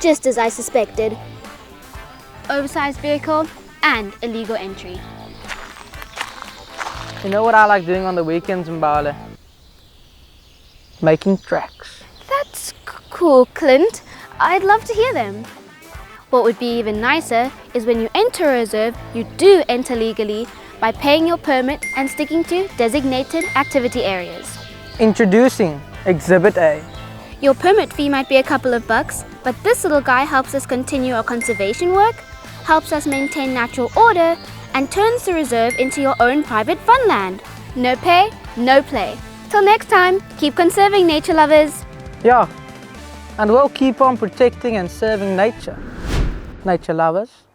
just as I suspected. Oversized vehicle and illegal entry. You know what I like doing on the weekends in Mbale? Making tracks. That's cool, Clint. I'd love to hear them. What would be even nicer is when you enter a reserve, you do enter legally by paying your permit and sticking to designated activity areas. Introducing Exhibit A. Your permit fee might be a couple of bucks, but this little guy helps us continue our conservation work, helps us maintain natural order, and turns the reserve into your own private funland. No pay, no play. Till next time, keep conserving, nature lovers. Yeah, and we'll keep on protecting and serving nature. Nature lovers.